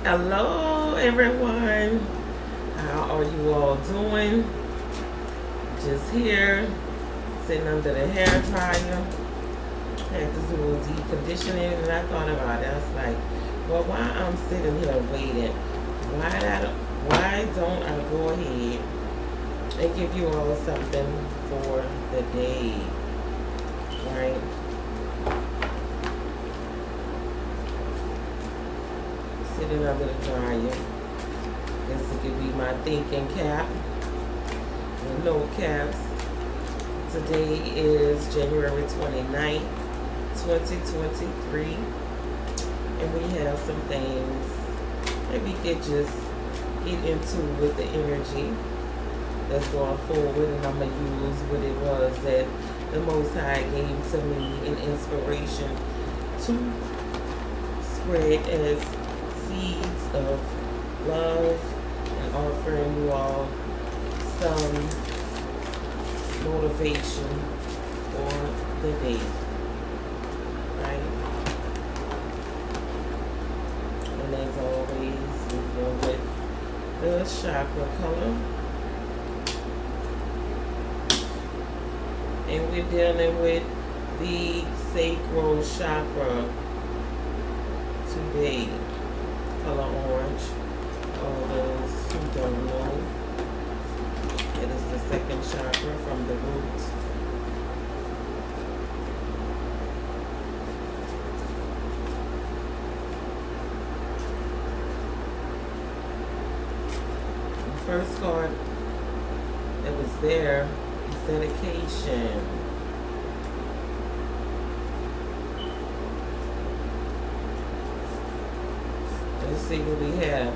Hello, everyone. How are you all doing? Just here, sitting under the hair dryer. Had to do a deep conditioning, and I thought about it. I was like, well, while I'm sitting here waiting, why don't I go ahead and give you all something for the day, right? Sitting under the dryer. This could be my thinking cap. The no caps. Today is January 29th, 2023. And we have some things that we could just get into with the energy that's going forward. And I'm going to use what it was that the Most High gave to me in inspiration to spread as seeds of love and offering you all some motivation for the day, right? And as always, we go with the chakra color, and we're dealing with the sacral chakra today. Color orange. All those who don't know, it is the second chakra from the root. The first card that was there is dedication. Let's see what we have.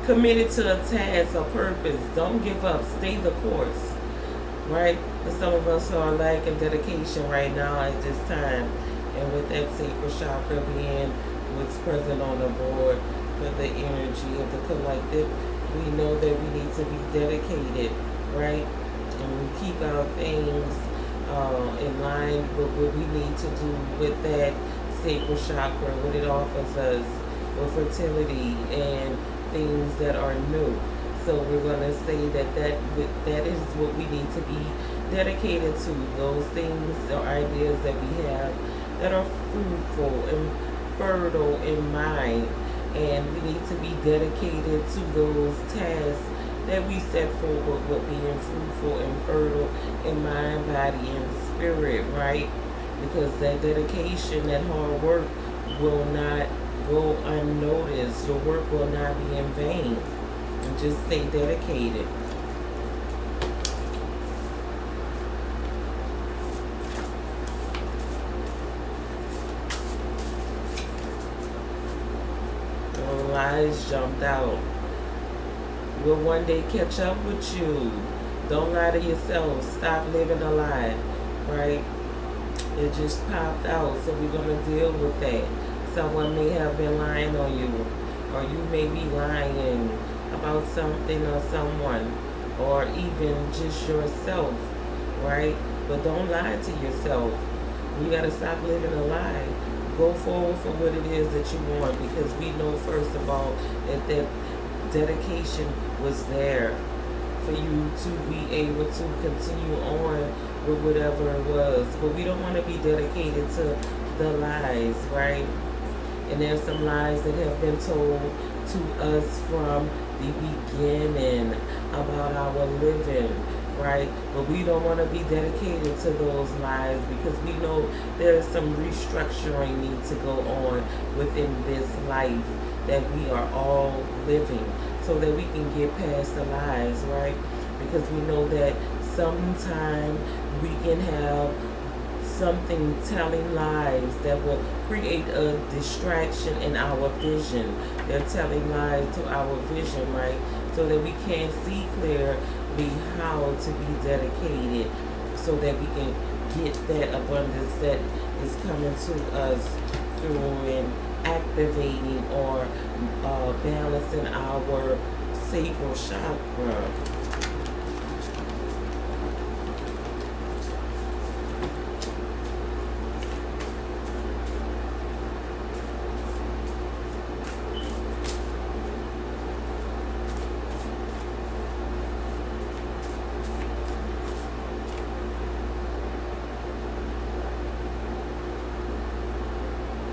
Committed to a task or purpose. Don't give up. Stay the course. Right? And some of us are lacking dedication right now at this time. And with that sacral chakra being what's present on the board for the energy of the collective, we know that we need to be dedicated, right? And we keep our things in line with what we need to do with that sacral chakra, what it offers us, with fertility and things that are new. So we're going to say that is what we need to be dedicated to. Those things or ideas that we have that are fruitful and fertile in mind. And we need to be dedicated to those tasks that we set forward with being fruitful and fertile in mind, body, and spirit, right? Because that dedication, that hard work will not go unnoticed. Your work will not be in vain. And just stay dedicated. Your lies jumped out. Will one day catch up with you. Don't lie to yourself. Stop living a lie. Right? It just popped out. So we're going to deal with that. Someone may have been lying on you, or you may be lying about something or someone, or even just yourself, right? But don't lie to yourself. You got to stop living a lie. Go forward for what it is that you want, because we know, first of all, that dedication was there for you to be able to continue on with whatever it was. But we don't want to be dedicated to the lies, right? And there's some lies that have been told to us from the beginning about our living, right? But we don't want to be dedicated to those lies, because we know there's some restructuring need to go on within this life that we are all living, so that we can get past the lies, right? Because we know that sometime we can have something telling lies that will create a distraction in our vision. They're telling lies to our vision, right? So that we can't see clearly how to be dedicated, so that we can get that abundance that is coming to us through and activating or balancing our sacral chakra.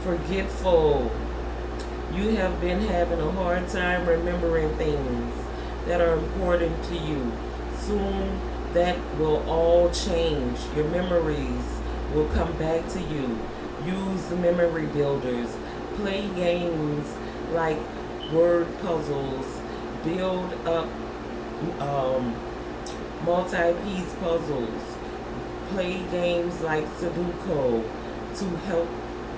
Forgetful. You have been having a hard time remembering things that are important to you. Soon that will all change. Your memories will come back to you. Use the memory builders. Play games like word puzzles. Build up multi-piece puzzles. Play games like Sudoku to help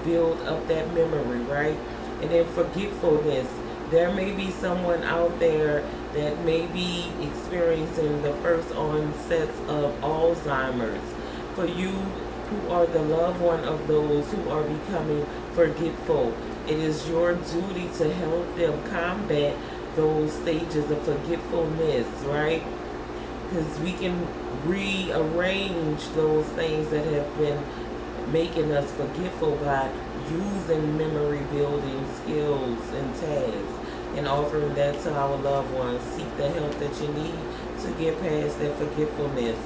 build up that memory, right? And then forgetfulness. There may be someone out there that may be experiencing the first onsets of Alzheimer's. For you who are the loved one of those who are becoming forgetful, it is your duty to help them combat those stages of forgetfulness, right? Because we can rearrange those things that have been making us forgetful by using memory building skills and tasks and offering that to our loved ones. Seek the help that you need to get past that forgetfulness.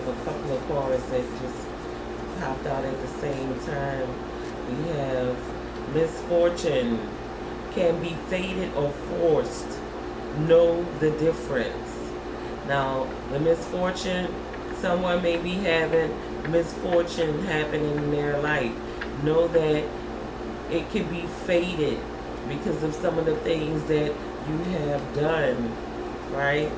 A couple of cards that just popped out at the same time. We have misfortune. Can be fated or forced. Know the difference. Now, the misfortune, someone may be having misfortune happening in their life. Know that it can be fated because of some of the things that you have done, right?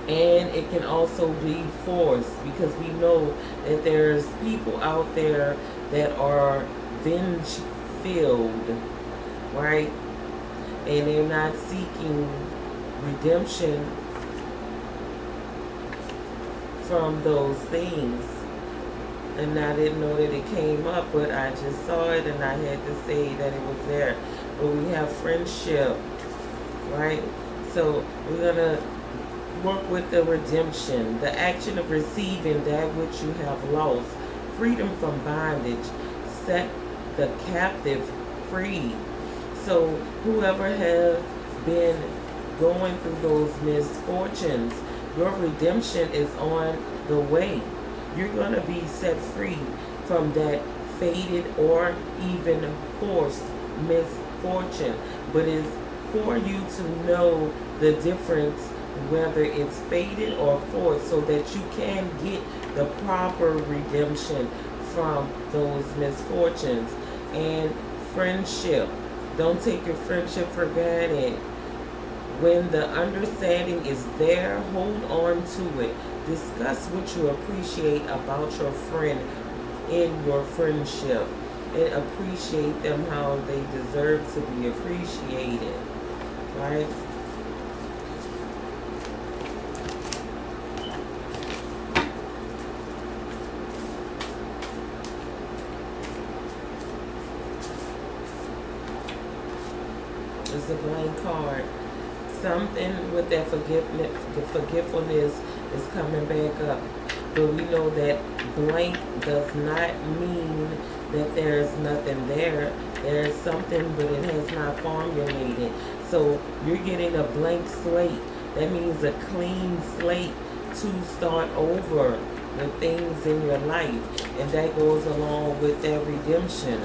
And it can also be forced because we know that there's people out there that are venge-filled, right? And they're not seeking redemption from those things. And I didn't know that it came up, but I just saw it and I had to say that it was there. But we have friendship, right? So we're going to work with the redemption, the action of receiving that which you have lost, freedom from bondage, set the captive free. So whoever has been going through those misfortunes, your redemption is on the way. You're going to be set free from that fated or even forced misfortune. But it's for you to know the difference whether it's fated or forced so that you can get the proper redemption from those misfortunes. And friendship. Don't take your friendship for granted. When the understanding is there, hold on to it. Discuss what you appreciate about your friend in your friendship. And appreciate them how they deserve to be appreciated. Right? It's a blank card. Something with that forgetfulness is coming back up. But we know that blank does not mean that there's nothing there. There's something, but it has not formulated. So you're getting a blank slate. That means a clean slate to start over the things in your life. And that goes along with that redemption.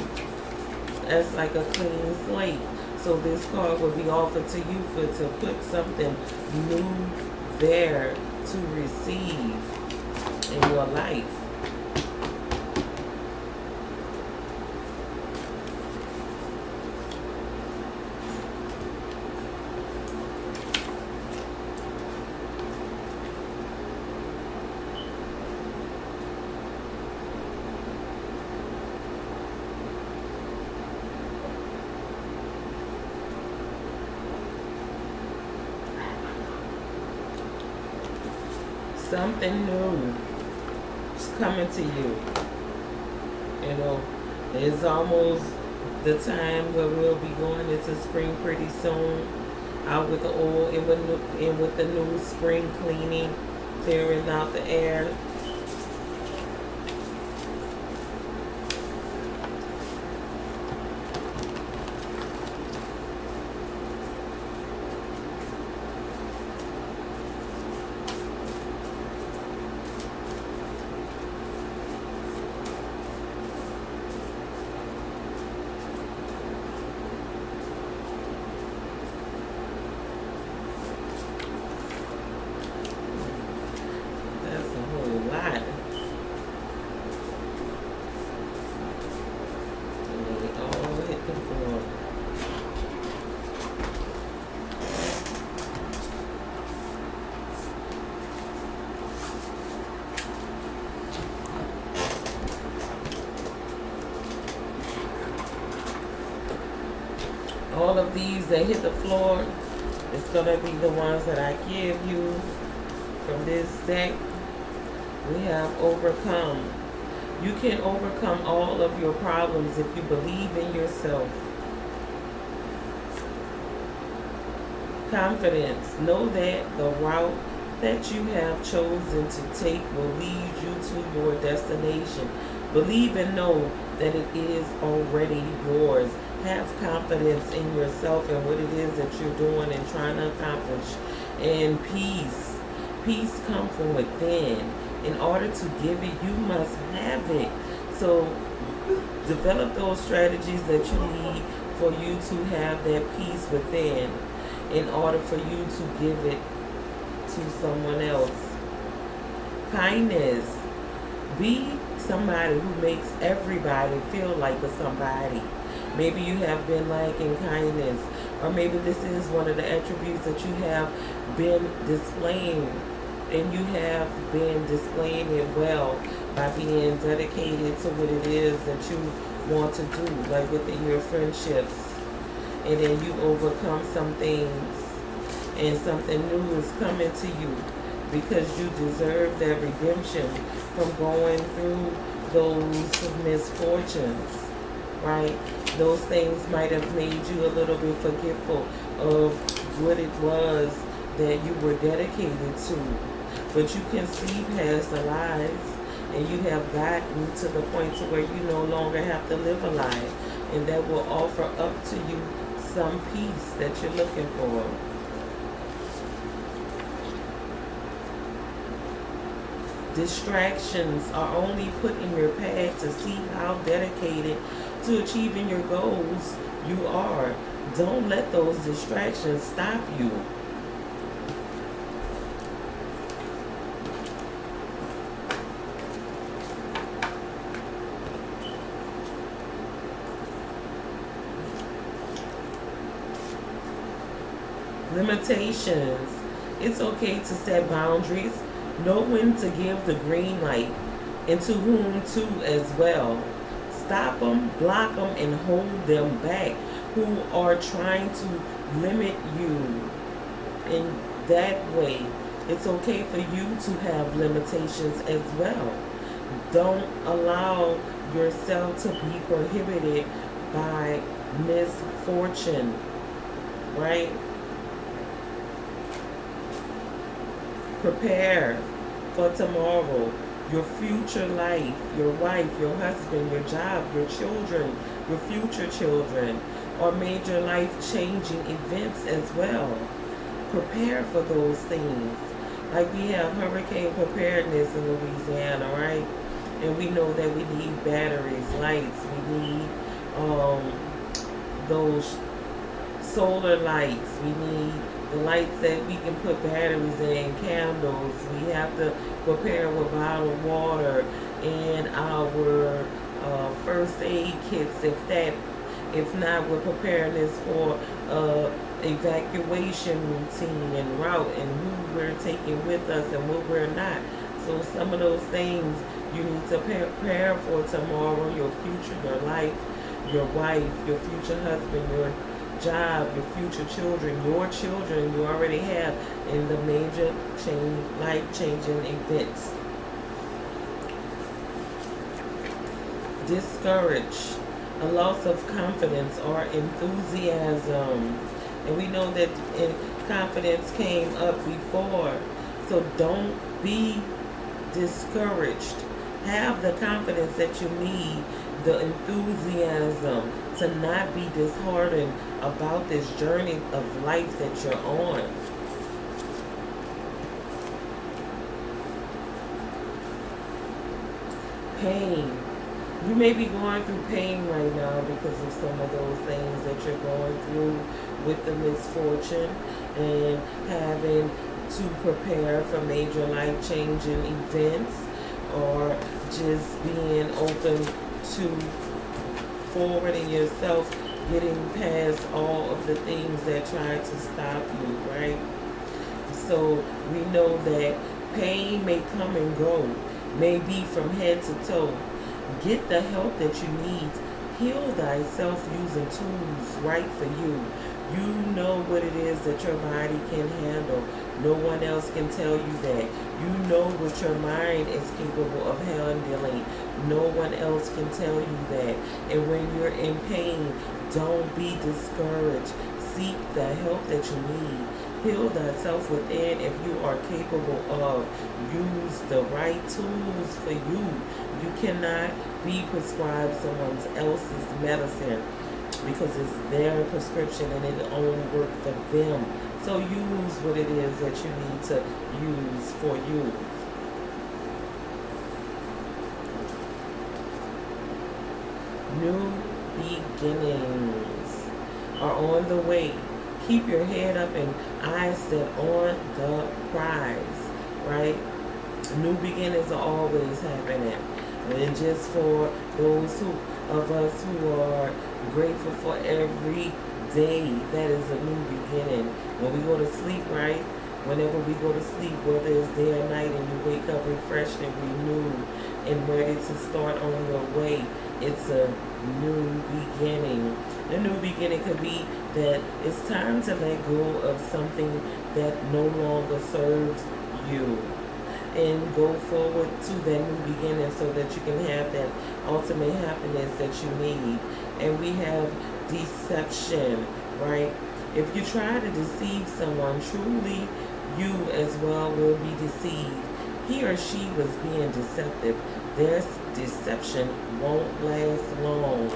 That's like a clean slate. So this card will be offered to you to put something new there to receive in your life. Something new is coming to you. You know, it's almost the time where we'll be going into spring pretty soon. Out with the oil, in with the new spring cleaning, clearing out the air. these that hit the floor, it's going to be the ones that I give you from this deck. We have overcome. You can overcome all of your problems if you believe in yourself. Confidence. Know that the route that you have chosen to take will lead you to your destination. Believe and know that it is already yours. Have confidence in yourself and what it is that you're doing and trying to accomplish. And peace. Peace comes from within. In order to give it, you must have it. So develop those strategies that you need for you to have that peace within in order for you to give it to someone else. Kindness. Be somebody who makes everybody feel like a somebody. Maybe you have been lacking kindness, or maybe this is one of the attributes that you have been displaying, and you have been displaying it well by being dedicated to what it is that you want to do, like within your friendships. And then you overcome some things, and something new is coming to you because you deserve that redemption from going through those misfortunes, right? Those things might have made you a little bit forgetful of what it was that you were dedicated to. But you can see past the lies, and you have gotten to the point to where you no longer have to live a lie, and that will offer up to you some peace that you're looking for. Distractions are only put in your path to see how dedicated to achieving your goals you are. Don't let those distractions stop you. Limitations. It's okay to set boundaries. Know when to give the green light and to whom to as well. Stop them, block them, and hold them back who are trying to limit you. In that way, it's okay for you to have limitations as well. Don't allow yourself to be prohibited by misfortune, right? Prepare for tomorrow, your future life, your wife, your husband, your job, your children, your future children, or major life-changing events as well. Prepare for those things. Like we have hurricane preparedness in Louisiana, right? And we know that we need batteries, lights, we need those solar lights, we need the lights that we can put batteries in, candles. We have to prepare with bottled water and our first aid kits. If not, we're preparing this for evacuation routine and route and who we're taking with us and what we're not. So some of those things you need to prepare for tomorrow, your future, your life, your wife, your future husband, your job, your future children you already have in the major life-changing events. Discourage, a loss of confidence or enthusiasm. And we know that confidence came up before. So don't be discouraged. Have the confidence that you need, the enthusiasm to not be disheartened about this journey of life that you're on. Pain. You may be going through pain right now because of some of those things that you're going through with the misfortune and having to prepare for major life-changing events, or just being open to forwarding yourself, getting past all of the things that try to stop you, right? So we know that pain may come and go, may be from head to toe. Get the help that you need. Heal thyself using tools right for you. things that your body can handle. No one else can tell you that. You know what your mind is capable of handling. No one else can tell you that. And when you're in pain, don't be discouraged. Seek the help that you need. Heal thyself within if you are capable of. Use the right tools for you. You cannot be prescribed someone else's medicine because it's their prescription and it only works for them. So use what it is that you need to use for you. New beginnings are on the way. Keep your head up and eyes set on the prize, right? New beginnings are always happening. And just for those of us who are grateful for every day, that is a new beginning. When we go to sleep, right? Whenever we go to sleep, whether it's day or night, and you wake up refreshed and renewed and ready to start on your way, it's a new beginning. A new beginning could be that it's time to let go of something that no longer serves you and go forward to that new beginning so that you can have that ultimate happiness that you need. And we have deception, right? If you try to deceive someone, truly you as well will be deceived. He or she was being deceptive. Their deception won't last long.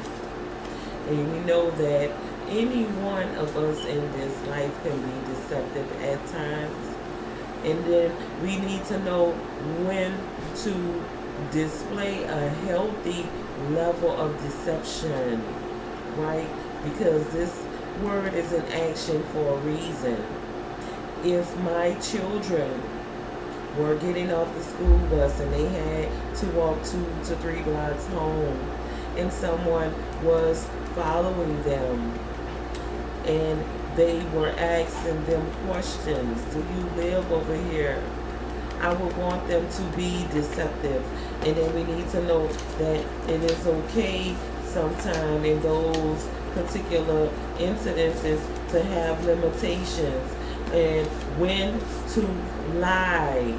And we know that any one of us in this life can be deceptive at times. And then we need to know when to display a healthy level of deception, right? Because this word is an action for a reason. If my children were getting off the school bus and they had to walk 2 to 3 blocks home and someone was following them and they were asking them questions, do you live over here? I would want them to be deceptive. And then we need to know that it is okay sometime in those particular incidences to have limitations and when to lie.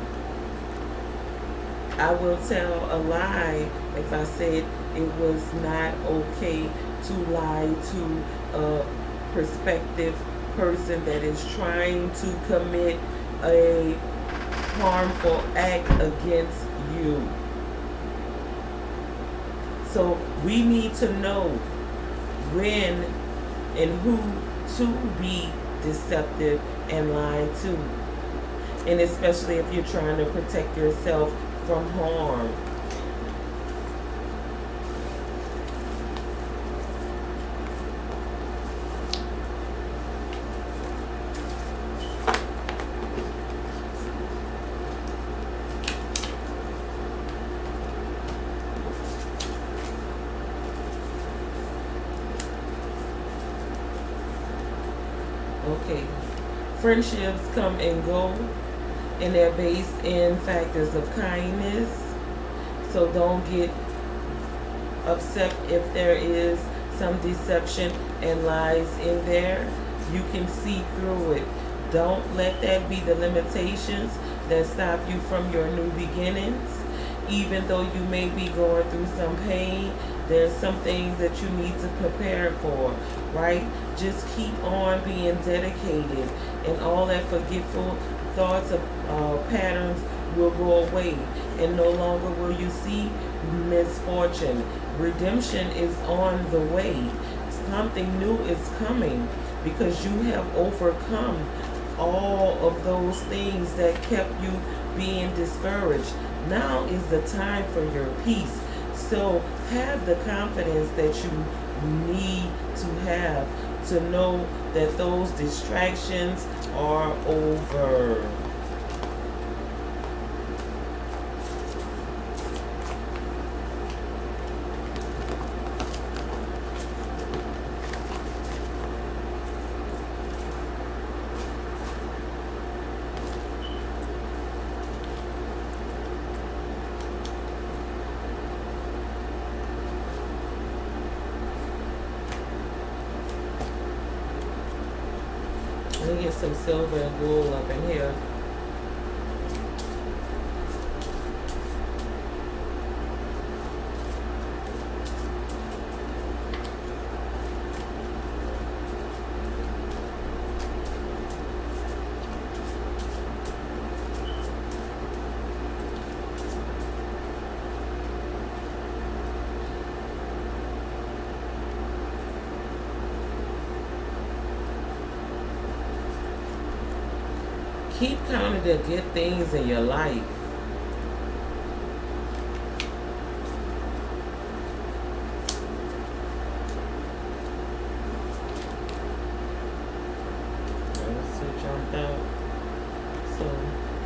I will tell a lie if I said it was not okay to lie to a prospective person that is trying to commit a harmful act against you. So we need to know when and who to be deceptive and lie to. And especially if you're trying to protect yourself from harm. Okay, friendships come and go, and they're based in factors of kindness. So don't get upset if there is some deception and lies in there. You can see through it. Don't let that be the limitations that stop you from your new beginnings. Even though you may be going through some pain, there's some things that you need to prepare for, right? Just keep on being dedicated, and all that forgetful thoughts of patterns will go away, and no longer will you see misfortune. Redemption is on the way. Something new is coming because you have overcome all of those things that kept you being discouraged. Now is the time for your peace. So have the confidence that you need to have to know that those distractions are over. Let me get some silver and gold up in here. Keep counting the good things in your life. Let's see, jumped out. So,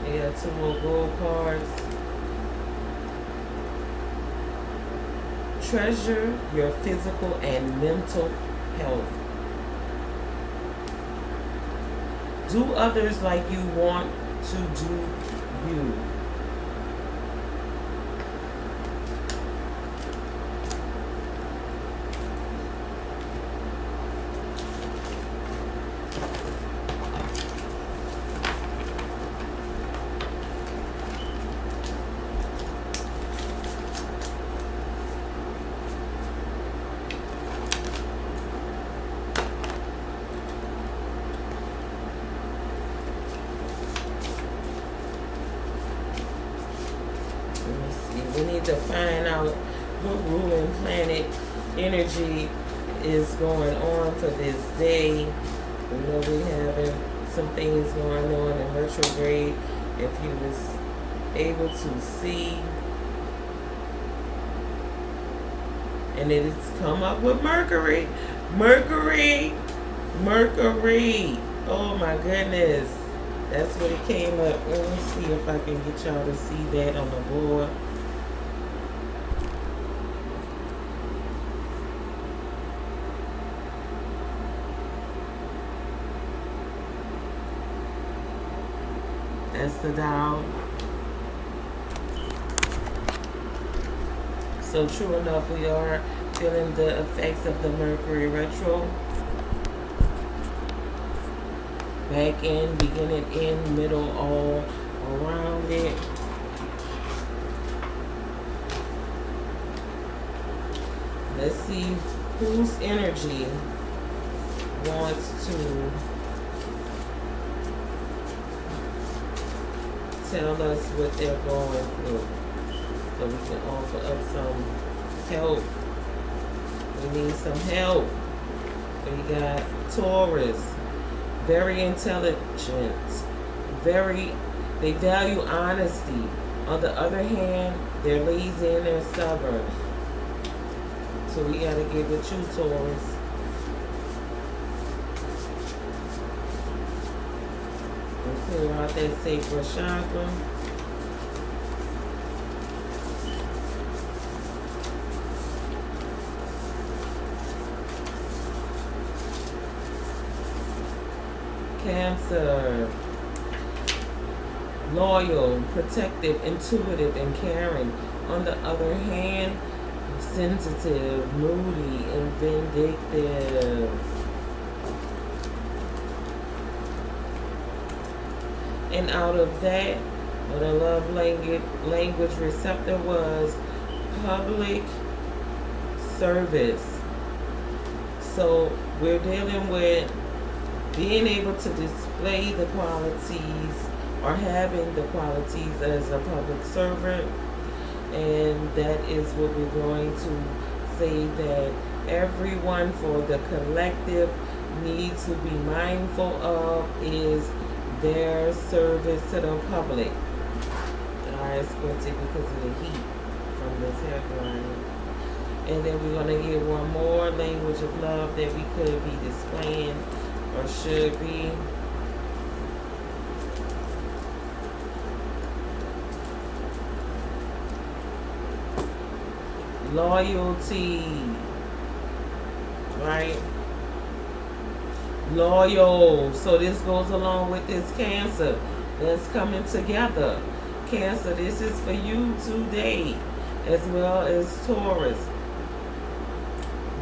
we got 2 more gold cards. Treasure your physical and mental health. Do others like you want to do you. We need to find out what ruling planet energy is going on for this day. We know we having some things going on in retrograde. If you was able to see, and it has come up with Mercury. Mercury. Oh my goodness. That's what it came up. Let me see if I can get y'all to see that on the board. That's the dial. So true enough, we are feeling the effects of the Mercury retro. Back end, beginning, end, middle, all around it. Let's see whose energy wants to tell us what they're going through, so we can offer up some help. We need some help. We got Taurus, very intelligent, they value honesty. On the other hand, they're lazy and they're stubborn. So we gotta get with you, Taurus. Clear out that sacral chakra. Cancer. Loyal, protective, intuitive, and caring. On the other hand, sensitive, moody, and vindictive. And out of that, what a love language receptor was public service. So we're dealing with being able to display the qualities or having the qualities as a public servant. And that is what we're going to say that everyone for the collective needs to be mindful of is their service to the public. I squinted because of the heat from this headline. And then we're going to get one more language of love that we could be displaying or should be. Loyalty. Right? Loyal. So this goes along with this Cancer that's coming together. Cancer, this is for you today, as well as Taurus.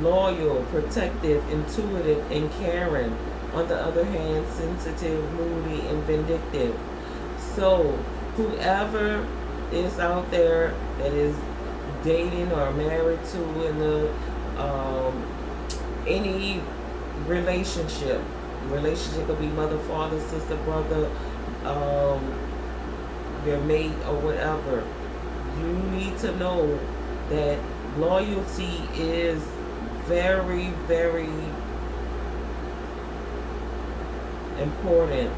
Loyal, protective, intuitive, and caring. on the other hand, sensitive, moody, and vindictive. So, whoever is out there that is dating or married to in the any relationship, could be mother, father, sister, brother, um, your mate, or whatever. You need to know that loyalty is very, very important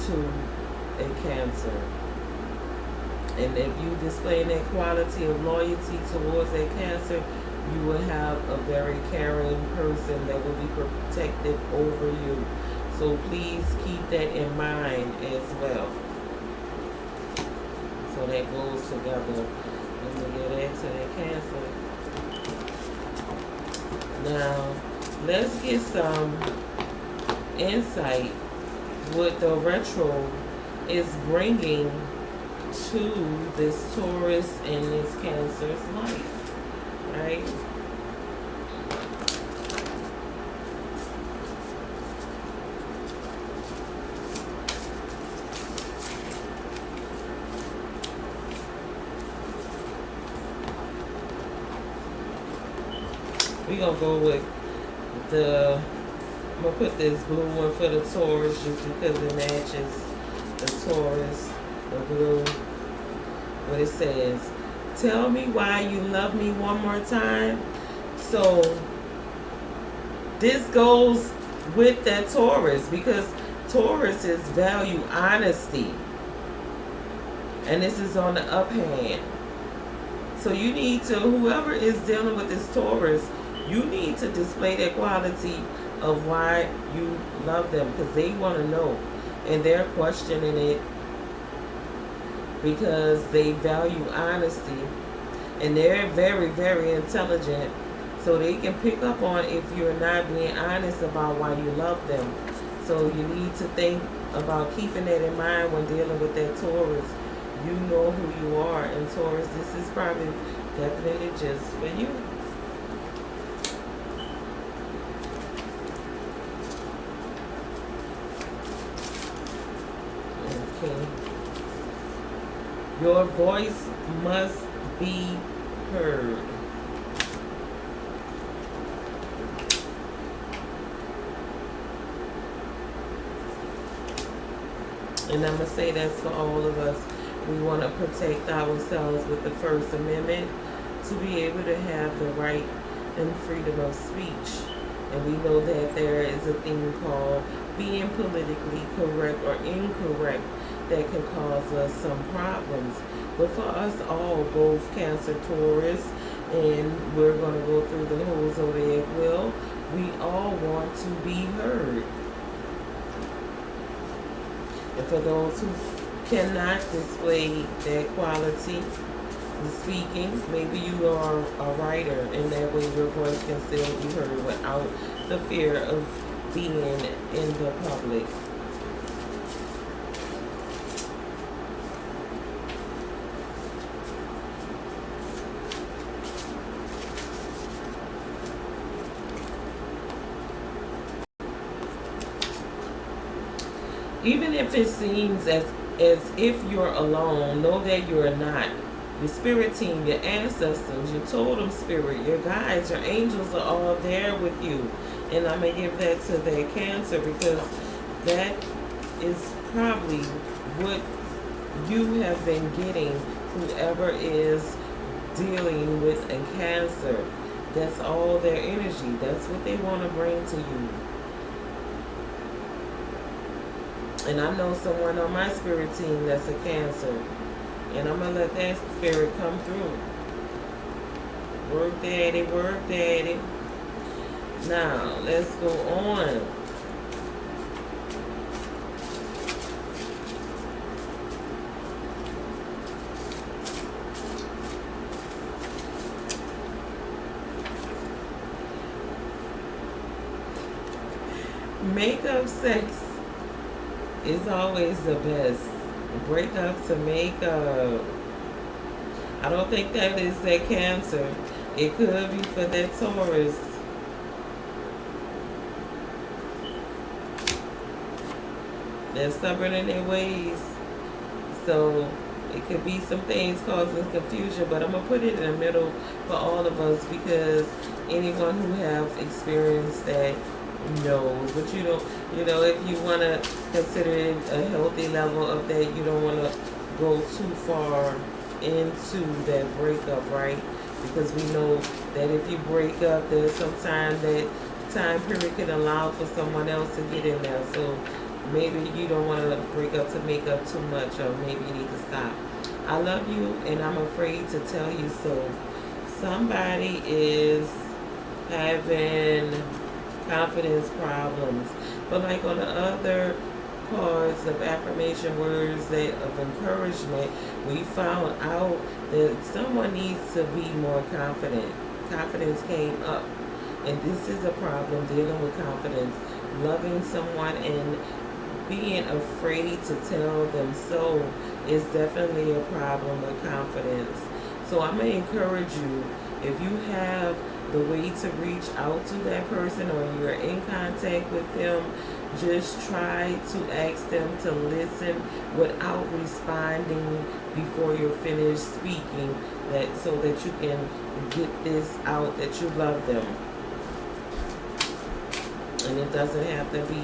to a Cancer. And if you display that quality of loyalty towards a Cancer, you will have a very caring person that will be protective over you. So please keep that in mind as well. So that goes together. Let me get into that Cancer. Now, let's get some insight what the retro is bringing to this Taurus and this Cancer's life, right? We're going to go with I'm going to put this blue one for the Taurus just because it matches the Taurus, the blue. What it says, tell me why you love me one more time. So this goes with that Taurus because Taurus is value honesty. And this is on the uphand. So you need to, whoever is dealing with this Taurus, you need to display that quality of why you love them because they want to know. And they're questioning it because they value honesty. And they're very, very intelligent. So they can pick up on if you're not being honest about why you love them. So you need to think about keeping that in mind when dealing with that Taurus. You know who you are. And Taurus, this is probably definitely just for you. Okay. Your voice must be heard. And I'm going to say that's for all of us. We want to protect ourselves with the First Amendment to be able to have the right and freedom of speech. And we know that there is a thing called being politically correct or incorrect that can cause us some problems. But for us all, both Cancer, Taurus, and we're going to go through the whole zodiac wheel, we all want to be heard. And for those who cannot display that quality, the speaking, maybe you are a writer, and that way your voice can still be heard without the fear of being in the public. Even if it seems as if you're alone, know that you're not. Your spirit team, your ancestors, your totem spirit, your guides, your angels are all there with you. And I'm going to give that to that Cancer because that is probably what you have been getting, whoever is dealing with a Cancer. That's all their energy. That's what they want to bring to you. And I know someone on my spirit team that's a Cancer. And I'm going to let that spirit come through. Work daddy, work daddy. Now, let's go on. Makeup sex is always the best. Breakups to makeup. I don't think that is that Cancer. It could be for that Taurus. They're stubborn in their ways. So it could be some things causing confusion, but I'm gonna put it in the middle for all of us because anyone who have experienced that knows. But if you wanna consider it a healthy level of that, you don't wanna go too far into that breakup, right? Because we know that if you break up, there's sometimes that time period can allow for someone else to get in there. So maybe you don't want to break up to make up too much, or maybe you need to stop. I love you, and I'm afraid to tell you so. Somebody is having confidence problems, but like on the other cards of affirmation words that of encouragement, we found out that someone needs to be more confident. Confidence came up, and this is a problem, dealing with confidence. Loving someone and being afraid to tell them so is definitely a problem with confidence. So I'm going to encourage you, if you have the way to reach out to that person or you're in contact with them, just try to ask them to listen without responding before you're finished speaking, that so that you can get this out that you love them. And it doesn't have to be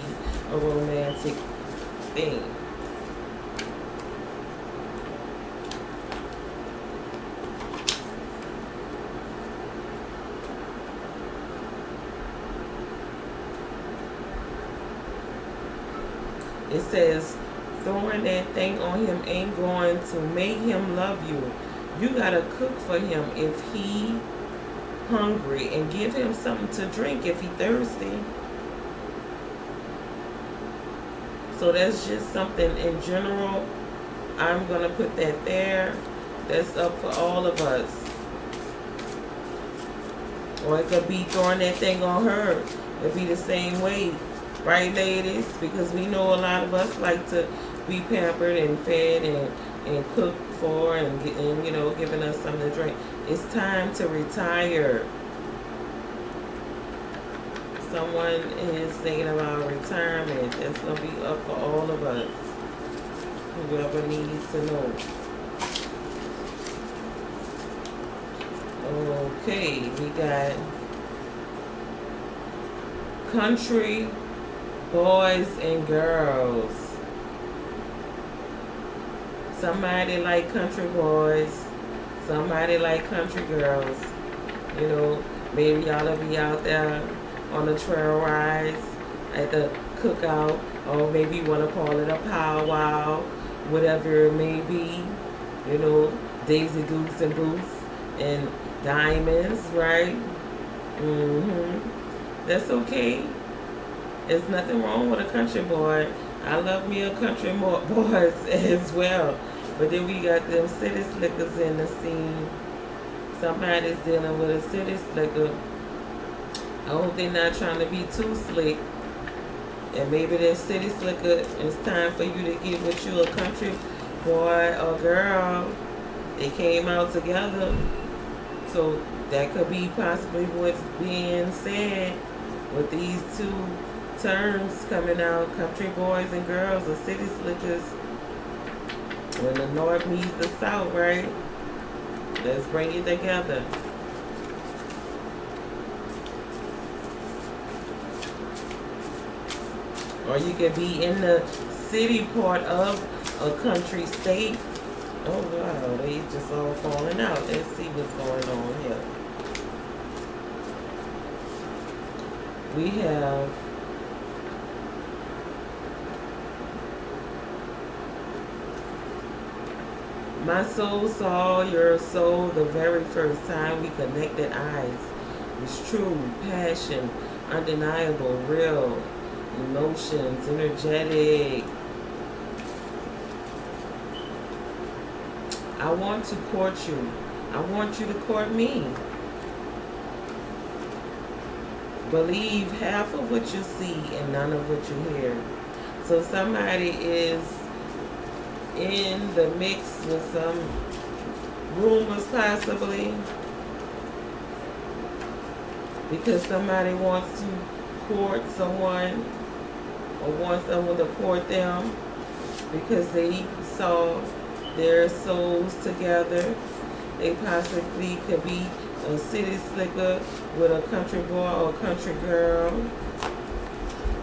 a romantic thing. It says, throwing that thing on him ain't going to make him love you. You gotta cook for him if he hungry, and give him something to drink if he thirsty. So that's just something in general. I'm gonna put that there. That's up for all of us. Or it could be throwing that thing on her. It'd be the same way. Right, ladies? Because we know a lot of us like to be pampered and fed and cooked for and giving us something to drink. It's time to retire. Someone is thinking about retirement. That's going to be up for all of us. Whoever needs to know. Okay, we got country boys and girls. Somebody like country boys. Somebody like country girls. Maybe y'all will be out there on the trail rides, at the cookout, or maybe you want to call it a powwow, whatever it may be. Daisy Goose and Boots and diamonds, right? That's okay. There's nothing wrong with a country boy. I love me a country boys as well. But then we got them city slickers in the scene. Somebody's dealing with a city slicker. I hope they're not trying to be too slick. And maybe that city slicker, it's time for you to get with you a country boy or girl. They came out together. So that could be possibly what's being said with these two terms coming out, country boys and girls, or city slickers. When the north meets the south, right? Let's bring it together. Or you could be in the city part of a country state. Oh wow, they just all falling out. Let's see what's going on here. We have my soul saw your soul the very first time we connected eyes. It's true, passion, undeniable, real, emotions, energetic. I want to court you. I want you to court me. Believe half of what you see and none of what you hear. So somebody is in the mix with some rumors possibly, because somebody wants to court someone. or want someone to court them because they saw their souls together. They possibly could be a city slicker with a country boy or a country girl,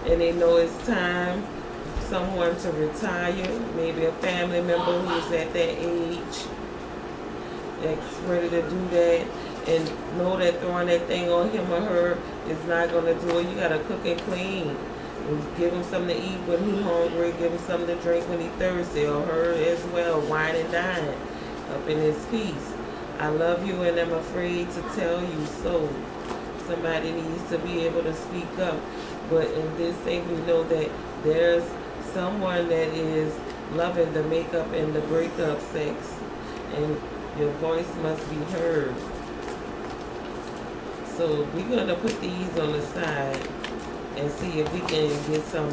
and they know it's time someone to retire, maybe a family member who's at that age that's ready to do that, and know that throwing that thing on him or her is not going to do it. You got to cook and clean. Give him something to eat when he's hungry. Give him something to drink when he's thirsty, or her as well. Wine and dine up in his peace. I love you and I'm afraid to tell you so. Somebody needs to be able to speak up. But in this thing, we know that there's someone that is loving the makeup and the breakup sex. And your voice must be heard. So we're going to put these on the side and see if we can get some,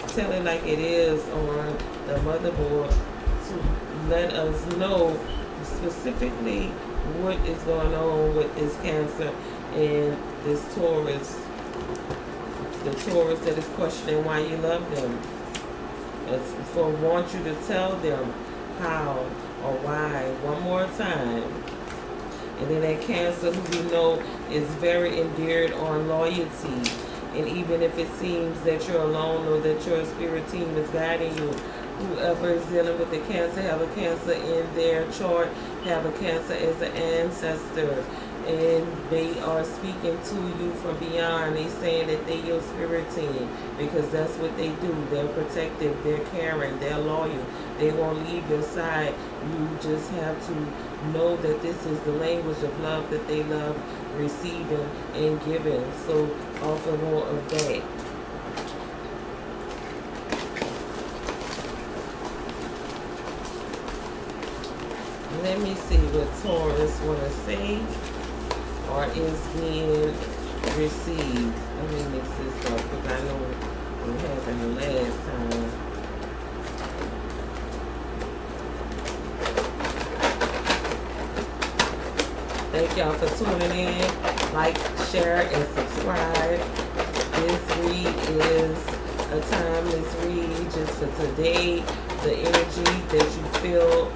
tell it like it is on the motherboard to let us know specifically what is going on with this Cancer and this Taurus. The Taurus that is questioning why you love them. It's for want you to tell them how or why one more time. And then that Cancer, who we know is very endeared on loyalty. And even if it seems that you're alone or that your spirit team is guiding you, whoever is dealing with the Cancer, have a Cancer in their chart, have a Cancer as an ancestor. And they are speaking to you from beyond. They saying that they your spirit team because that's what they do. They're protective, they're caring, they're loyal. They won't leave your side. You just have to know that this is the language of love that they love receiving and giving. So offer more of that. Let me see what Taurus want to say or is being received. Let me mix this up because I know what happened the last time. Thank y'all for tuning in. Like, share, and subscribe. This read is a timeless read just for today. The energy that you feel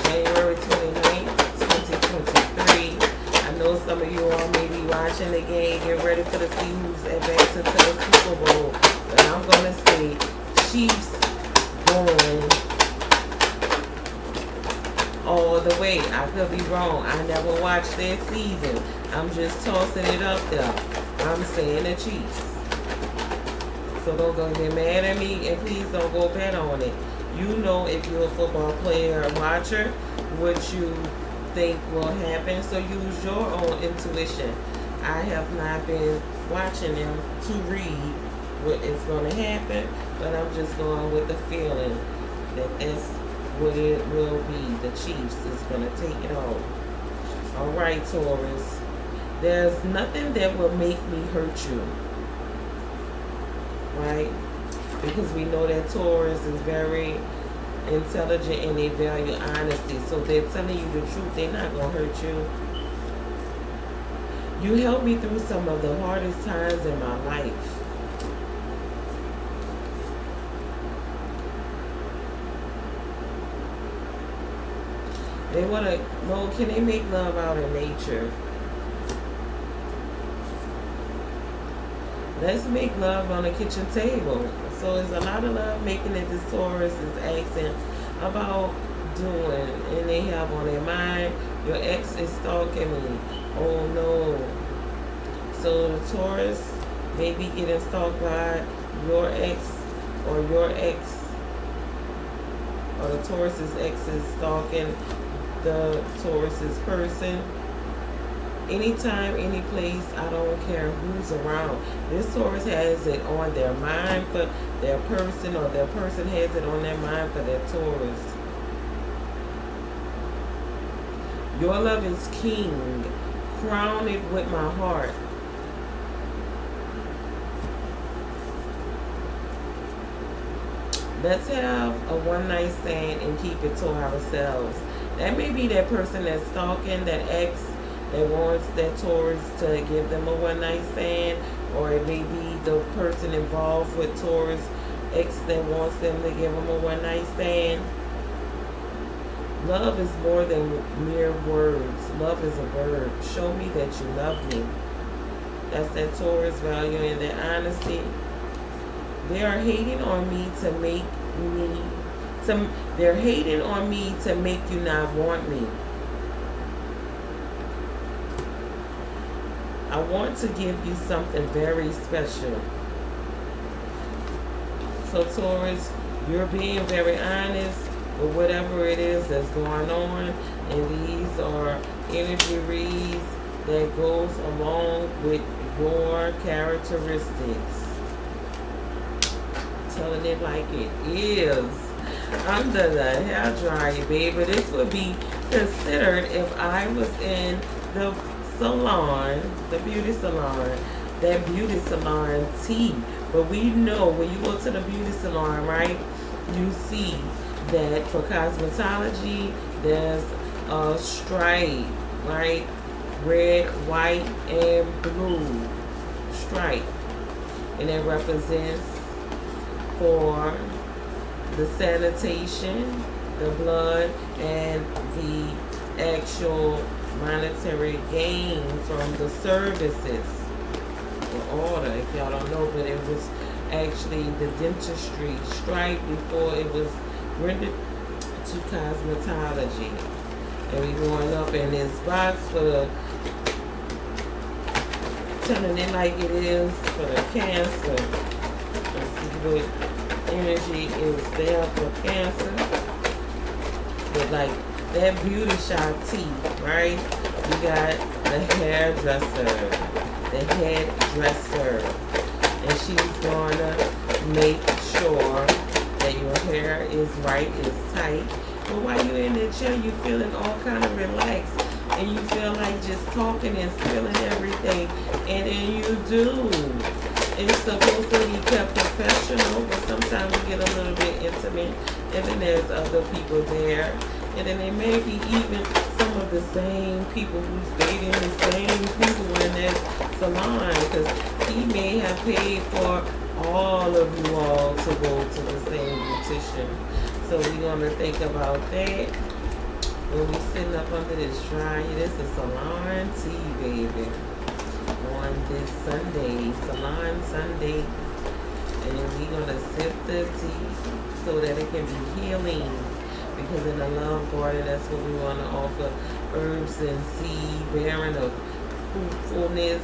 January 29th, 2023. I know some of you all may be watching the game, get ready for the see who's advancing to the Super Bowl. But I'm going to say Chiefs going all the way. I could be wrong. I never watched their season. I'm just tossing it up there. I'm saying the Chiefs. So don't go get mad at me, and please don't go bet on it. You know, if you're a football player or watcher, what you think will happen. So use your own intuition. I have not been watching them to read what is going to happen, but I'm just going with the feeling that that's what it will be. The Chiefs is going to take it all. All right, Taurus. There's nothing that will make me hurt you. Right? Because we know that Taurus is very intelligent and they value honesty. So they're telling you the truth. They're not going to hurt you. You helped me through some of the hardest times in my life. They want to know, can they make love out in nature? Let's make love on the kitchen table. So there's a lot of love making that this Taurus is asking about doing. And they have on their mind, your ex is stalking me. Oh no. So the Taurus may be getting stalked by your ex, or your ex, or the Taurus's ex is stalking the Taurus's person. Anytime, any place, I don't care who's around. This Taurus has it on their mind for their person, or their person has it on their mind for their Taurus. Your love is king. Crown it with my heart. Let's have a one night stand and keep it to ourselves. That may be that person that's stalking, that ex that wants that Taurus to give them a one night stand, or it may be the person involved with Taurus, ex that wants them to give them a one-night stand. Love is more than mere words. Love is a verb. Show me that you love me. That's that Taurus value and that honesty. They are hating on me to make me. They're hating on me to make you not want me. I want to give you something very special. So Taurus, you're being very honest with whatever it is that's going on. And these are energy reads that goes along with your characteristics. Telling it like it is. Under the hair dryer, baby. This would be considered if I was in the salon, the beauty salon, that beauty salon tea. But we know when you go to the beauty salon, right, you see that for cosmetology, there's a stripe, right? Red, white, and blue stripe. And it represents for the sanitation, the blood, and the actual monetary gain from the services or order, if y'all don't know, but it was actually the dentistry stripe before it was rendered to cosmetology. And we going up in this box for the telling it like it is for the Cancer. Let's see what energy is there for Cancer. But like that beauty shop tea, right? You got the hairdresser, and she's gonna make sure that your hair is right, is tight. But while you're in the chair, you're feeling all kind of relaxed, and you feel like just talking and spilling everything, and then you do. It's supposed to be kept professional, but sometimes we get a little bit intimate, and then there's other people there. And then there may be even some of the same people who's dating the same people in that salon, because he may have paid for all of you all to go to the same beautician. So we're going to think about that when we sitting up under this dryer. This is Salon tea, baby. On this Sunday, Salon Sunday. And we're going to sip the tea so that it can be healing. Because in the love garden, that's what we want to offer. Herbs and seed bearing of fruitfulness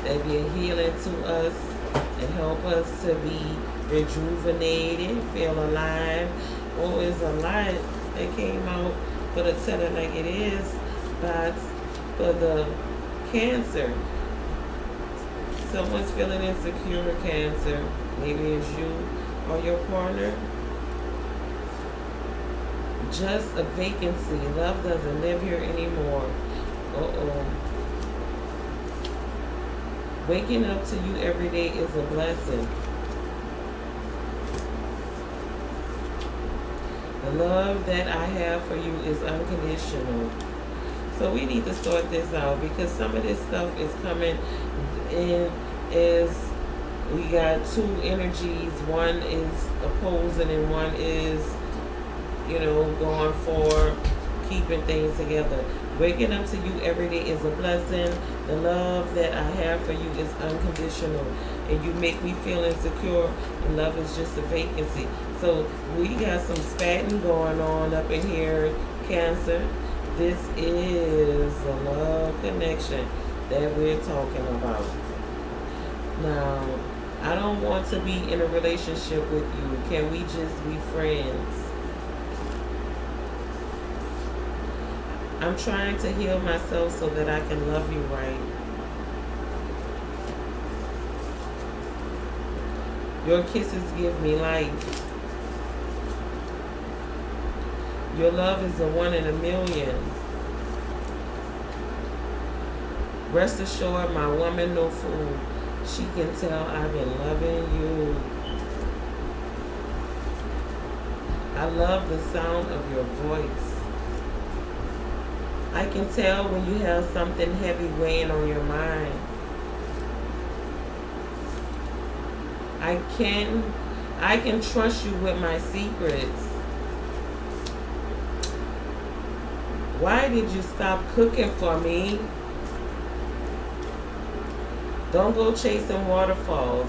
that be a healing to us and help us to be rejuvenated, feel alive. Oh, it's a lot that came out for the Tell It Like It Is box for the Cancer. Someone's feeling insecure with Cancer. Maybe it's you or your partner. Just a vacancy. Love doesn't live here anymore. Waking up to you every day is a blessing. The love that I have for you is unconditional. So we need to sort this out, because some of this stuff is coming in as we got two energies. One is opposing and one is, you know, going for keeping things together. Waking up to you every day is a blessing. The love that I have for you is unconditional. And you make me feel insecure. And love is just a vacancy. So we got some spatting going on up in here, Cancer. This is a love connection that we're talking about. Now, I don't want to be in a relationship with you. Can we just be friends? I'm trying to heal myself so that I can love you right. Your kisses give me life. Your love is a 1 in a million. Rest assured, my woman no fool. She can tell I've been loving you. I love the sound of your voice. I can tell when you have something heavy weighing on your mind. I can trust you with my secrets. Why did you stop cooking for me? Don't go chasing waterfalls.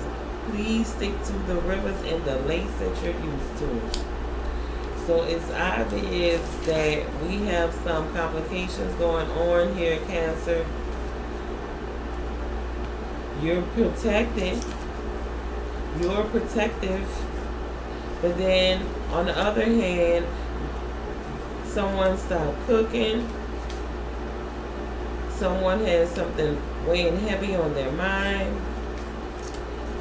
Please stick to the rivers and the lakes that you're used to. So it's obvious that we have some complications going on here, Cancer. You're protected. You're protective. But then, on the other hand, someone stopped cooking. Someone has something weighing heavy on their mind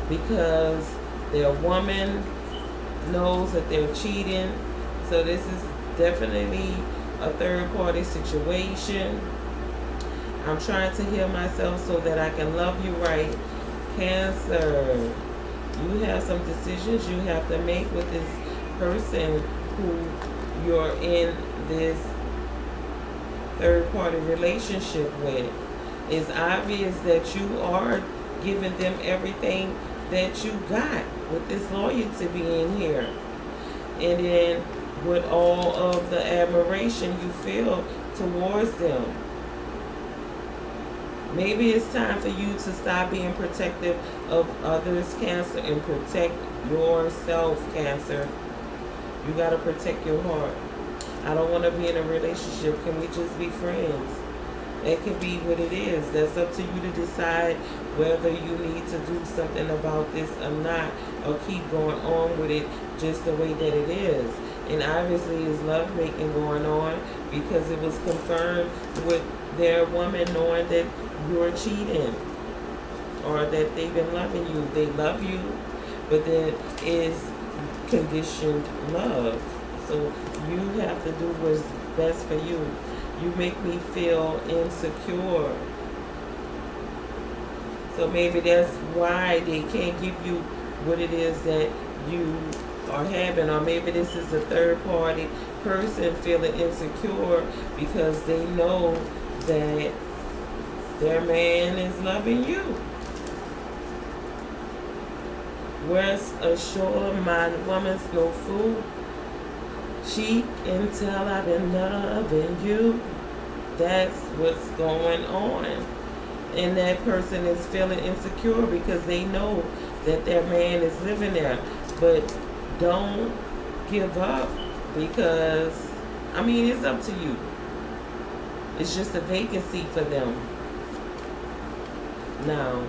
because their woman knows that they're cheating. So this is definitely a third party situation. I'm trying to heal myself so that I can love you right. Cancer, you have some decisions you have to make with this person who you're in this third party relationship with. It's obvious that you are giving them everything that you got with this loyalty being here. And then with all of the admiration you feel towards them. Maybe it's time for you to stop being protective of others, Cancer, and protect yourself, Cancer. You got to protect your heart. I don't want to be in a relationship. Can we just be friends? It can be what it is. That's up to you to decide whether you need to do something about this or not, or keep going on with it just the way that it is. And obviously it's lovemaking going on because it was confirmed with their woman knowing that you're cheating or that they've been loving you. They love you, but there is conditioned love. So you have to do what's best for you. You make me feel insecure. So maybe that's why they can't give you what it is that you are having. Or maybe this is a third party person feeling insecure because they know that their man is loving you. Rest assured, my woman's no fool. She can tell I've been loving you. That's what's going on. And that person is feeling insecure because they know that their man is living there. But don't give up because, I mean, it's up to you. It's just a vacancy for them now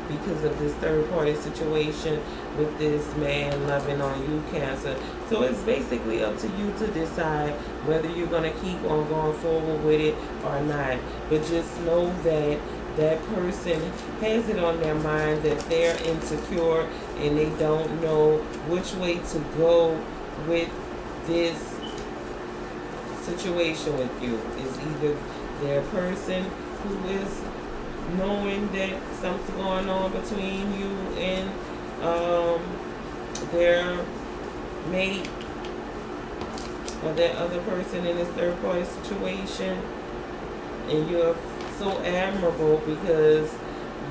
because of this third party situation with this man loving on you, Cancer. So it's basically up to you to decide whether you're going to keep on going forward with it or not. But just know that that person has it on their mind that they're insecure and they don't know which way to go with this situation with you. It's either their person who is knowing that something's going on between you and their mate or that other person in this third party situation, and you're so admirable because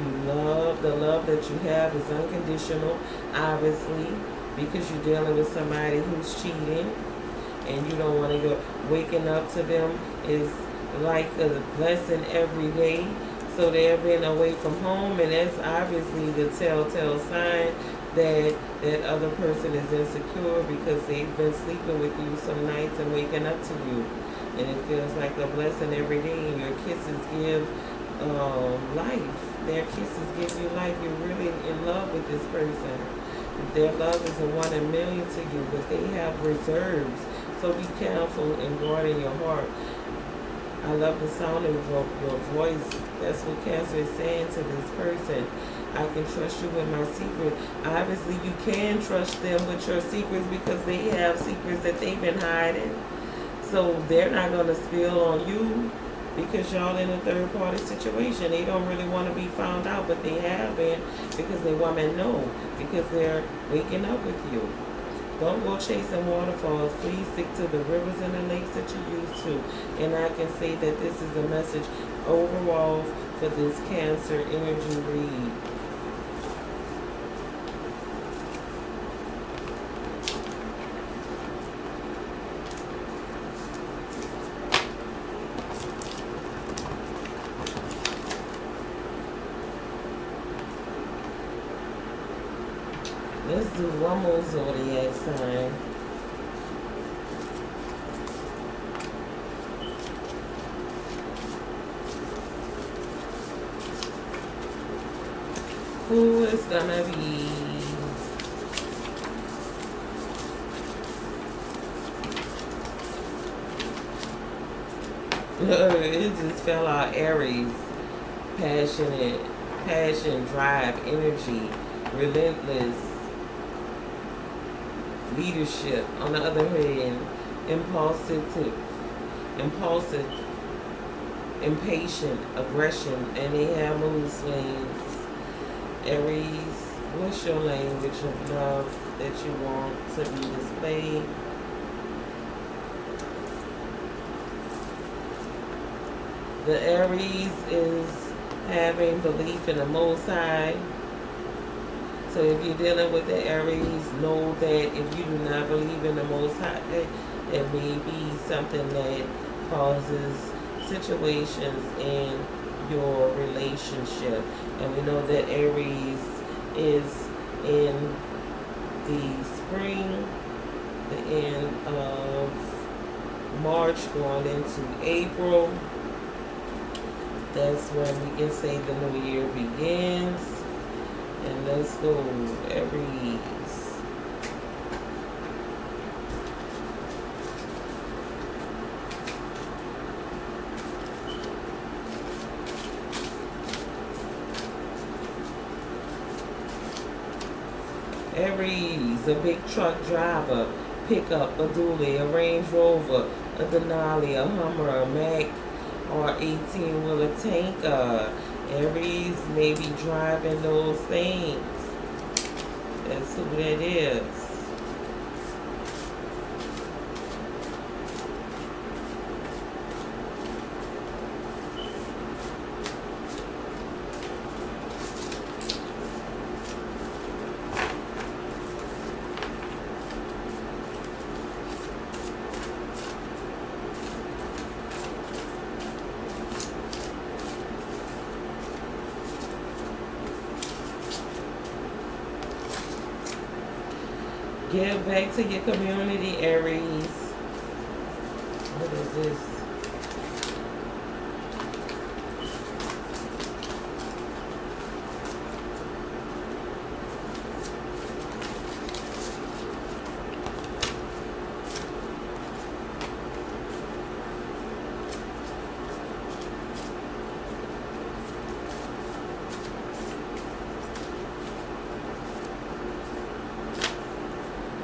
you love, the love that you have is unconditional, obviously, because you're dealing with somebody who's cheating and you don't want to go. Waking up to them is like a blessing every day. So they're being away from home, and that's obviously the telltale sign that that other person is insecure because they've been sleeping with you some nights and waking up to you. And it feels like a blessing every day, and your kisses give life. Their kisses give you life. You're really in love with this person. Their love is a 1 in a million to you, but they have reserves. So be careful in guarding your heart. I love the sound of your voice. That's what Cancer is saying to this person. I can trust you with my secret. Obviously, you can trust them with your secrets because they have secrets that they've been hiding. So they're not going to spill on you because y'all in a third party situation. They don't really want to be found out, but they have been because they women know, because they're waking up with you. Don't go chasing waterfalls. Please stick to the rivers and the lakes that you're used to. And I can say that this is a message overall for this Cancer energy read. do one more zodiac sign. Who is gonna be? It just fell out. Aries. Passionate. Passion, drive, energy, relentless, leadership. On the other hand, impulsive, impatient, aggression, and they have mood swings. Aries, what's your language of love that you want to be displayed? The Aries is having belief in the Most High. So if you're dealing with the Aries, know that if you do not believe in the Most High, it may be something that causes situations in your relationship. And we know that Aries is in the spring, the end of March going into April. That's when we can say the new year begins. And let's go, Aries. Aries, a big truck driver, pickup, a dually, a Range Rover, a Denali, a Hummer, a Mack, or 18-wheeler tanker. Aries may be driving those things. That's who that is. Give back to your community, Aries. What is this?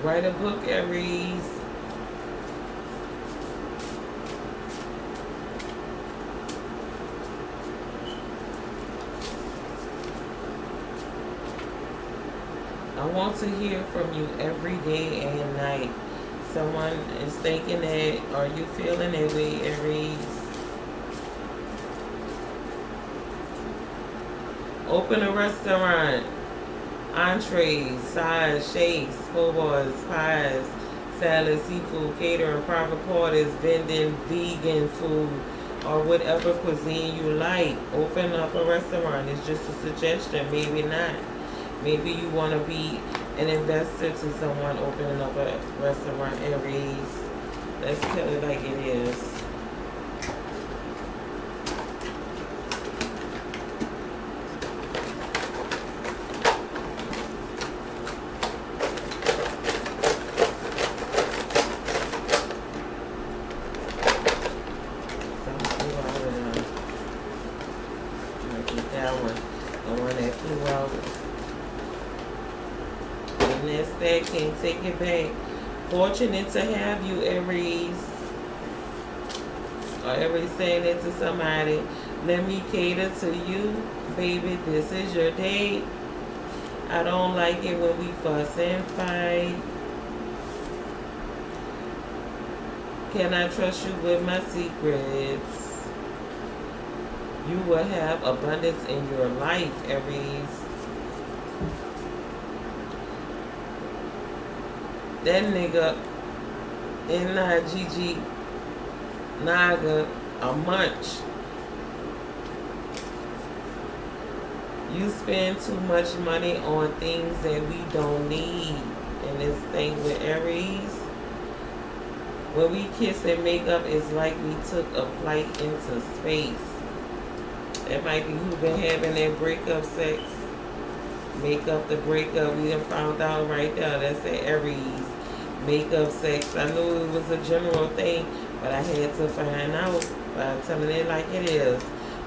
Write a book, Aries. I want to hear from you every day and night. Someone is thinking that, are you feeling that way, Aries? Open a restaurant. Entrees, sides, shakes, po' boys, pies, salad, seafood, catering, private parties, vending, vegan food, or whatever cuisine you like. Open up a restaurant. It's just a suggestion. Maybe not. Maybe you want to be an investor to someone opening up a restaurant, Aries. Let's tell it like it is. That one, the one that flew out. And that's that, can't take it back. Fortunate to have you, Aries. Or Aries saying it to somebody. Let me cater to you, baby. This is your day. I don't like it when we fuss and fight. Can I trust you with my secrets? You will have abundance in your life, Aries. That nigga, N-I-G-G, Naga, a munch. You spend too much money on things that we don't need. And this thing with Aries, when we kiss and make up, it's like we took a flight into space. That might be who been having that breakup sex. Make up the breakup. We done found out right there. That's the Aries. Makeup sex. I knew it was a general thing, but I had to find out by telling it like it is.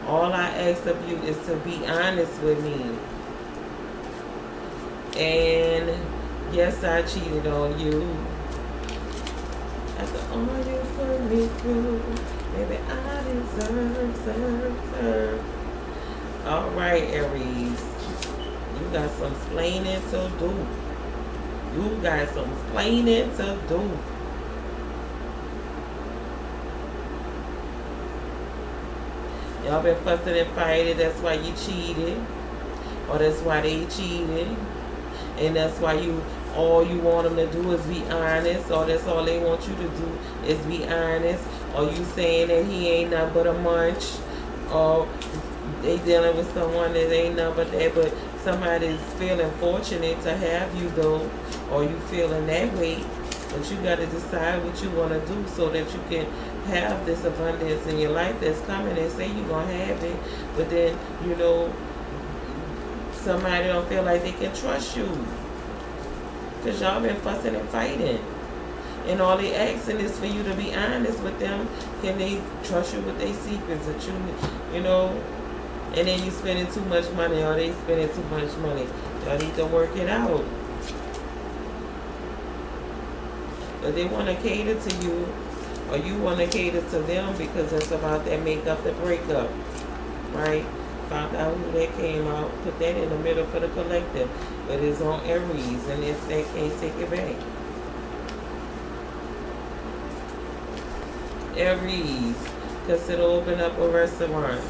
All I ask of you is to be honest with me. And yes, I cheated on you. After all you put me through, maybe I deserve. All right, Aries. You got some explaining to do. You got some explaining to do. Y'all been fussing and fighting. That's why you cheated. Or that's why they cheated. And that's why all you want them to do is be honest. Or that's all they want you to do is be honest. Or you saying that he ain't nothing but a munch. Or they dealing with someone that ain't nothing but that. But somebody's feeling fortunate to have you though. Or you feeling that way. But you got to decide what you want to do so that you can have this abundance in your life that's coming. And say you're going to have it. But then, somebody don't feel like they can trust you. Because y'all been fussing and fighting. And all they asking is for you to be honest with them. Can they trust you with their secrets that you know? And then you spending too much money or they spending too much money. Y'all need to work it out. But they want to cater to you, or you want to cater to them because it's about that make up the breakup, right? Found out who that came out, put that in the middle for the collective. But it's on Aries, and if they can't take it back. Aries, consider open up a restaurant.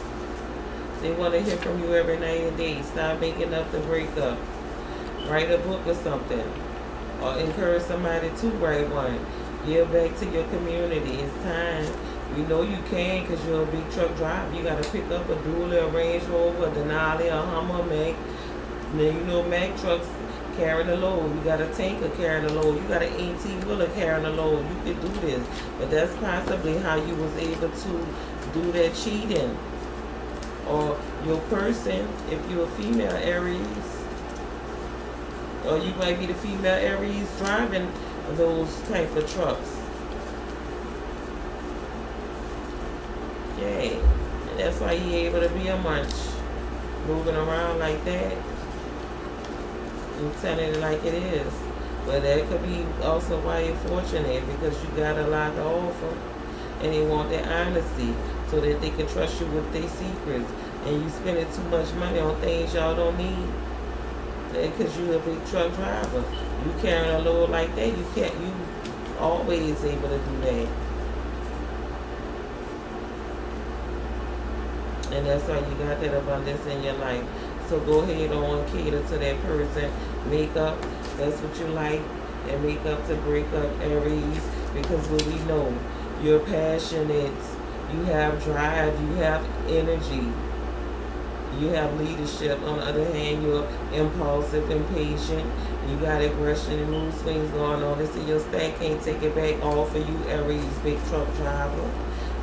They want to hear from you every night and day. Stop making up the breakup. Write a book or something. Or encourage somebody to write one. Give back to your community. It's time. You know you can because you're a big truck driver. You got to pick up a Dually, a Range Rover, a Denali, a Hummer, Mack. Then Mack trucks carrying the load. You got a tanker carrying the load. You got an 18-wheeler carrying the load. You could do this. But that's possibly how you was able to do that cheating. Or your person, if you're a female Aries, or you might be the female Aries driving those type of trucks. Yay. And that's why he able to be a munch. Moving around like that. And telling it like it is. But that could be also why you're fortunate. Because you got a lot to offer. And they want that honesty. So that they can trust you with their secrets. And you spending too much money on things y'all don't need. Because you're a big truck driver. You carrying a load like that, you always able to do that. And that's why you got that abundance in your life. So go ahead on, cater to that person. Make up, that's what you like. And make up to break up Aries. Because what we know, you're passionate. You have drive. You have energy. You have leadership. On the other hand, you're impulsive, impatient. You got aggression and mood swings going on. This in your stack. Can't take it back. All for you, Aries, big truck driver.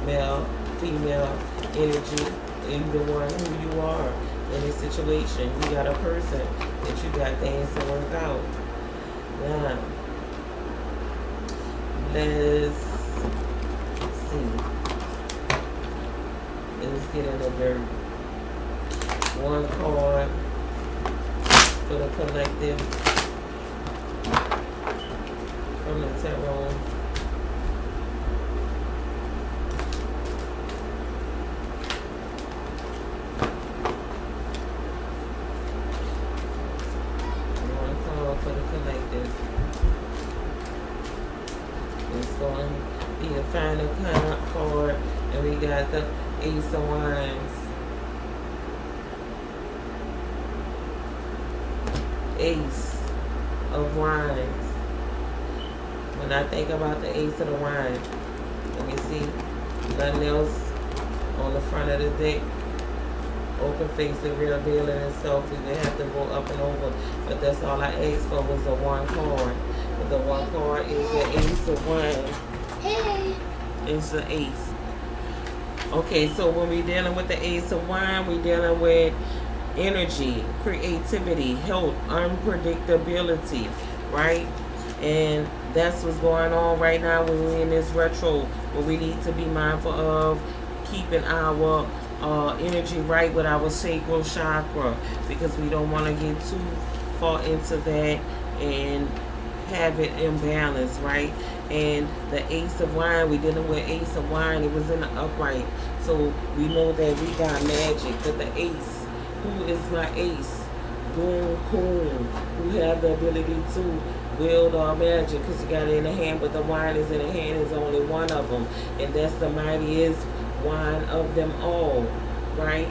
Male, female, energy. Either one who you are in this situation. You got a person that you got things to work out. Now, let's see. Let's get in the dirt. One card for the collective from the tarot. One card for the collective. It's going to be the final card, and we got the Ace of Wands. Ace of Wands. When I think about the Ace of the Wand, let me see, nothing else on the front of the deck open face and revealing itself. We didn't have to go up and over, but that's all I asked for was the one card. But the one card is the Ace of Wands. It's the Ace. Okay, so when we're dealing with the Ace of Wands, we're dealing with energy, creativity, health, unpredictability, right? And that's what's going on right now when we're in this retro, where we need to be mindful of keeping our energy right with our sacral chakra, because we don't want to get too far into that and have it imbalanced, right? And the Ace of Wine, we're dealing with Ace of Wine, it was in the upright. So we know that we got magic. But the Ace, who is my ace? Boom, coon, who have the ability to wield all magic, because you got it in the hand, but the wine is in the hand is only one of them, and that's the mightiest wine of them all, right?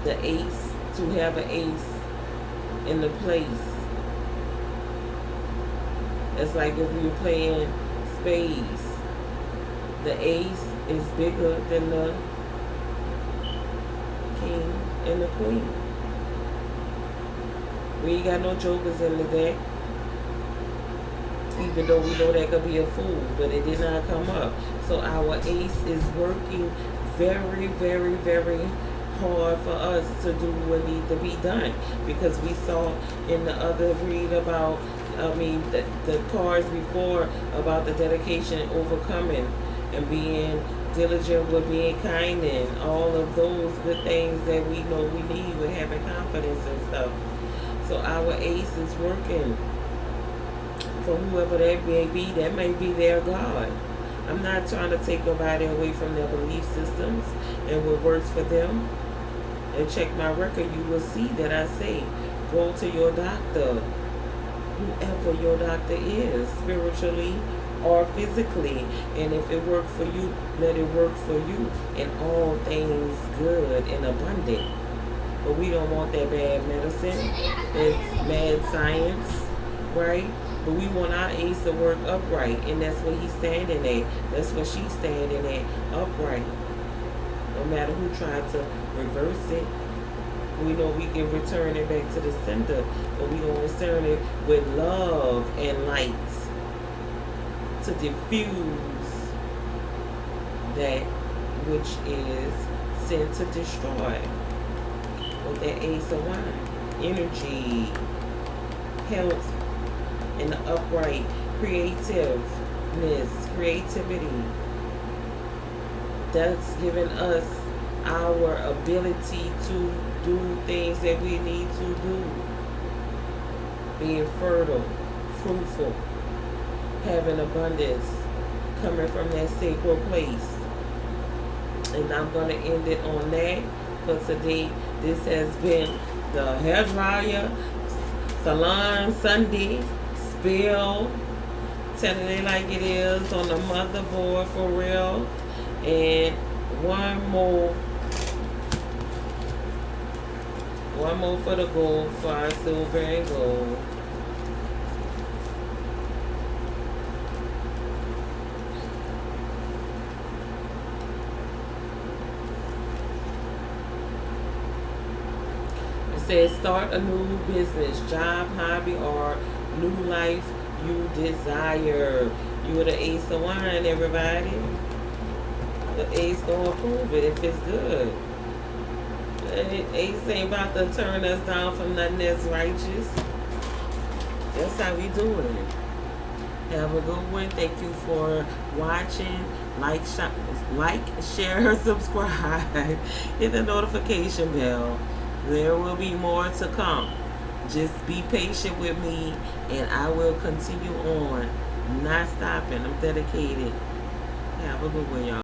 The ace, to have an ace in the place. It's like if you're playing spades, the ace is bigger than the king and the queen. We ain't got no jokers in the deck. Even though we know that could be a fool, but it did not come up. So our ace is working very, very, very hard for us to do what needs to be done. Because we saw in the other read about, the cards before about the dedication, overcoming, and being diligent with being kind, and all of those good things that we know we need with having confidence and stuff. So our ace is working for whoever that may be their God. I'm not trying to take nobody away from their belief systems and what works for them. And check my record, you will see that I say, go to your doctor, whoever your doctor is, spiritually or physically. And if it worked for you, let it work for you. And all things good and abundant. But we don't want that bad medicine. It's mad science, right? But we want our ace to work upright, and that's what he's standing at. That's what she's standing at, upright. No matter who tried to reverse it, we know we can return it back to the sender, but we gonna return it with love and light to diffuse that which is sent to destroy. With that ace of wine, energy, health, and the upright, creativeness, creativity. That's giving us our ability to do things that we need to do. Being fertile, fruitful, having abundance, coming from that sacred place. And I'm going to end it on that for today. This has been the hair dryer Salon Sunday spill, telling it like it is on the motherboard for real. And one more for the gold, for our silver and gold. It says start a new business, job, hobby, or new life you desire. You're the ace of wine, everybody. The ace gonna prove it if it's good. Ace ain't about to turn us down from nothing that's righteous. That's how we do it. Have a good one. Thank you for watching. Like, share, subscribe. Hit the notification bell. There will be more to come. Just be patient with me, and I will continue on. Not stopping. I'm dedicated. Have a good one, y'all.